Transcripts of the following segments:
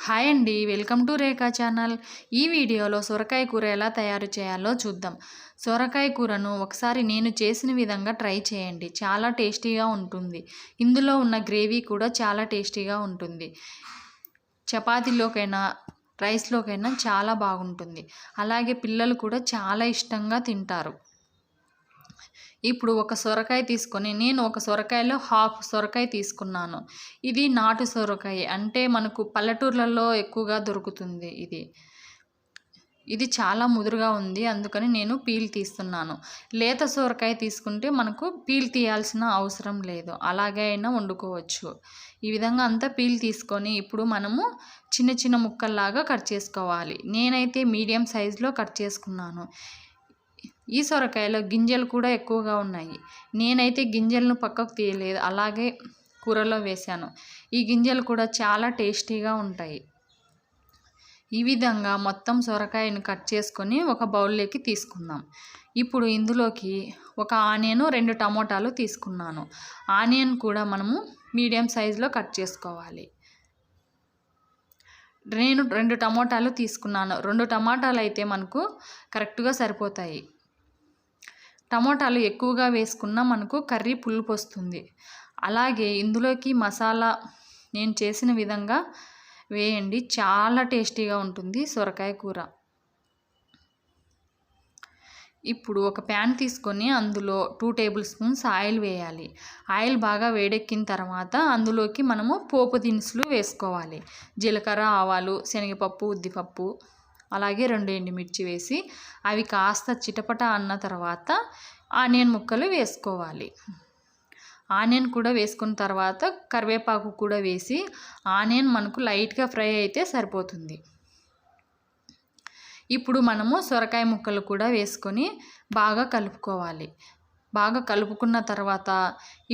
Hi అండి, welcome to Rekha channel. ఈ వీడియోలో సొరకాయ కూర ఎలా తయారు చేయాలో చూద్దాం. సొరకాయ కూరను ఒకసారి నేను చేసిన విధంగా ట్రై చేయండి, చాలా టేస్టీగా ఉంటుంది. ఇందులో ఉన్న గ్రేవీ కూడా చాలా టేస్టీగా ఉంటుంది. చపాతీలోకైనా రైస్లోకైనా చాలా బాగుంటుంది. అలాగే పిల్లలు కూడా చాలా ఇష్టంగా తింటారు. ఇప్పుడు ఒక సొరకాయ తీసుకొని, నేను ఒక సొరకాయలో హాఫ్ సొరకాయ తీసుకున్నాను. ఇది నాటు సొరకాయ, అంటే మనకు పల్లెటూర్లలో ఎక్కువగా దొరుకుతుంది. ఇది చాలా ముదురుగా ఉంది, అందుకని నేను పీల్ తీస్తున్నాను. లేత సొరకాయ తీసుకుంటే మనకు పీల్ తీయాల్సిన అవసరం లేదు, అలాగే అయినా వండుకోవచ్చు. ఈ విధంగా అంతా పీల్ తీసుకొని ఇప్పుడు మనము చిన్న చిన్న ముక్కల్లాగా కట్ చేసుకోవాలి. నేనైతే మీడియం సైజులో కట్ చేసుకున్నాను. ఈ సొరకాయలో గింజలు కూడా ఎక్కువగా ఉన్నాయి. నేనైతే గింజలను పక్కకు తీయలేదు, అలాగే కూరలో వేశాను. ఈ గింజలు కూడా చాలా టేస్టీగా ఉంటాయి. ఈ విధంగా మొత్తం సొరకాయను కట్ చేసుకొని ఒక బౌల్లోకి తీసుకుందాం. ఇప్పుడు ఇందులోకి ఒక ఆనియన్, 2 టమోటాలు తీసుకున్నాను. ఆనియన్ కూడా మనము మీడియం సైజులో కట్ చేసుకోవాలి. నేను 2 టమోటాలు తీసుకున్నాను. 2 టమాటాలు అయితే మనకు కరెక్ట్గా సరిపోతాయి. టమోటాలు ఎక్కువగా వేసుకున్నా మనకు కర్రీ పులుపు వస్తుంది. అలాగే ఇందులోకి మసాలా నేను చేసిన విధంగా వేయండి, చాలా టేస్టీగా ఉంటుంది సొరకాయ కూర. ఇప్పుడు ఒక ప్యాన్ తీసుకొని అందులో 2 టేబుల్ స్పూన్స్ ఆయిల్ వేయాలి. ఆయిల్ బాగా వేడెక్కిన తర్వాత అందులోకి మనము పోపు దినుసులు వేసుకోవాలి. జీలకర్ర, ఆవాలు, శనగపప్పు, ఉద్దిపప్పు, అలాగే 2 ఎండుమిర్చి వేసి అవి కాస్త చిటపట అన్న తర్వాత ఆనియన్ ముక్కలు వేసుకోవాలి. ఆనియన్ కూడా వేసుకున్న తర్వాత కరివేపాకు కూడా వేసి ఆనియన్ మనకు లైట్గా ఫ్రై అయితే సరిపోతుంది. ఇప్పుడు మనము సొరకాయ ముక్కలు కూడా వేసుకొని బాగా కలుపుకోవాలి. బాగా కలుపుకున్న తర్వాత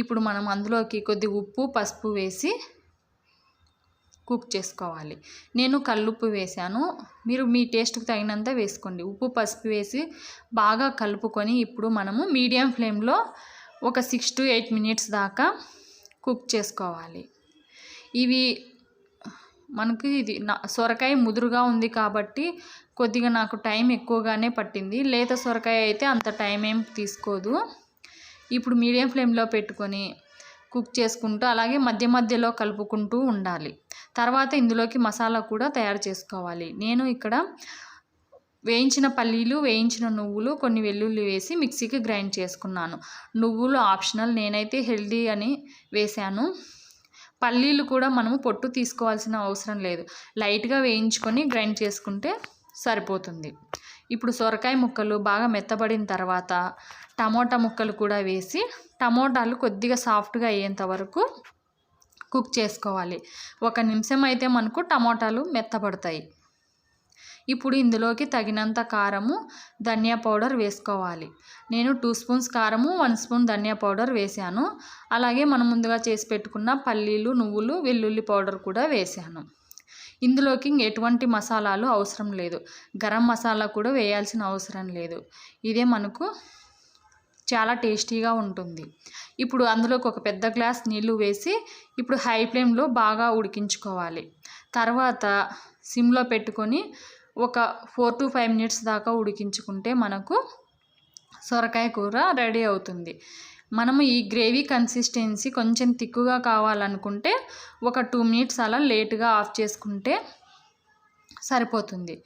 ఇప్పుడు మనం అందులోకి కొద్ది ఉప్పు, పసుపు వేసి కుక్ చేసుకోవాలి. నేను కల్లుప్పు వేశాను, మీరు మీ టేస్ట్కి తగినంత వేసుకోండి. ఉప్పు, పసుపు వేసి బాగా కలుపుకొని ఇప్పుడు మనము మీడియం ఫ్లేమ్లో ఒక 6 to 8 మినిట్స్ దాకా కుక్ చేసుకోవాలి. మనకు సొరకాయ ముదురుగా ఉంది కాబట్టి కొద్దిగా నాకు టైం ఎక్కువగానే పట్టింది. లేత సొరకాయ అయితే అంత టైం ఏం తీసుకోదు. ఇప్పుడు మీడియం ఫ్లేమ్లో పెట్టుకొని కుక్ చేసుకుంటూ అలాగే మధ్య మధ్యలో కలుపుకుంటూ ఉండాలి. తర్వాత ఇందులోకి మసాలా కూడా తయారు చేసుకోవాలి. నేను ఇక్కడ వేయించిన పల్లీలు, వేయించిన నువ్వులు, కొన్ని వెల్లుల్లి వేసి మిక్సీకి గ్రైండ్ చేసుకున్నాను. నువ్వులు ఆప్షనల్, నేనైతే హెల్దీ అని వేశాను. పల్లీలు కూడా మనము పొట్టు తీసుకోవాల్సిన అవసరం లేదు, లైట్గా వేయించుకొని గ్రైండ్ చేసుకుంటే సరిపోతుంది. ఇప్పుడు సొరకాయ ముక్కలు బాగా మెత్తబడిన తర్వాత టమోటా ముక్కలు కూడా వేసి టమోటాలు కొద్దిగా సాఫ్ట్గా అయ్యేంత వరకు కుక్ చేసుకోవాలి. 1 నిమిషం అయితే మనకు టమోటాలు మెత్తబడతాయి. ఇప్పుడు ఇందులోకి తగినంత కారము, ధనియా పౌడర్ వేసుకోవాలి. నేను 2 స్పూన్స్ కారము, 1 స్పూన్ ధనియా పౌడర్ వేశాను. అలాగే మనం ముందుగా చేసి పెట్టుకున్న పల్లీలు, నువ్వులు, వెల్లుల్లి పౌడర్ కూడా వేశాను. ఇందులోకి ఎటువంటి మసాలాలు అవసరం లేదు. గరం మసాలా కూడా వేయాల్సిన అవసరం లేదు. ఇదే మనకు చాలా టేస్టీగా ఉంటుంది. ఇప్పుడు అందులోకి ఒక పెద్ద గ్లాస్ నీళ్లు వేసి ఇప్పుడు హై ఫ్లేమ్లో బాగా ఉడికించుకోవాలి. తర్వాత సిమ్లో పెట్టుకొని ఒక 4 to 5 మినిట్స్ దాకా ఉడికించుకుంటే మనకు సొరకాయ కూర రెడీ అవుతుంది. మనము ఈ గ్రేవీ కన్సిస్టెన్సీ కొంచెం తిక్కుగా కావాలనుకుంటే ఒక 2 మినిట్స్ అలా లేట్గా ఆఫ్ చేసుకుంటే సరిపోతుంది.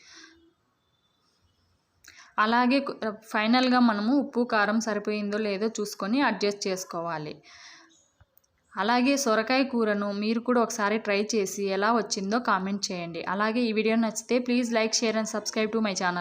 అలాగే ఫైనల్గా మనము ఉప్పు, కారం సరిపోయిందో లేదో చూసుకొని అడ్జస్ట్ చేసుకోవాలి. అలాగే సొరకాయ కూరను మీరు కూడా ఒకసారి ట్రై చేసి ఎలా వచ్చిందో కామెంట్ చేయండి. అలాగే ఈ వీడియో నచ్చితే please like, share and subscribe to my channel.